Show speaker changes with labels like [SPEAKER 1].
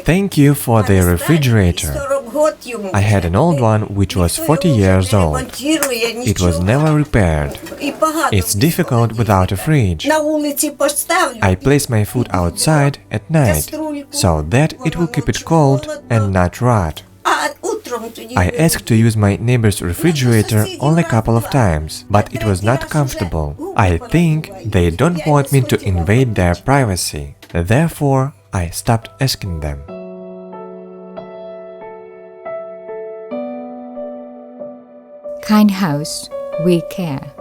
[SPEAKER 1] Thank you for the refrigerator. I had an old one which was 40 years old. It was never repaired. It's difficult without a fridge. I place my food outside at night, so that it will keep it cold and not rot. I asked to use my neighbor's refrigerator only a couple of times, but it was not comfortable. I think they don't want me to invade their privacy. Therefore, I stopped asking them.
[SPEAKER 2] Kind house, we care.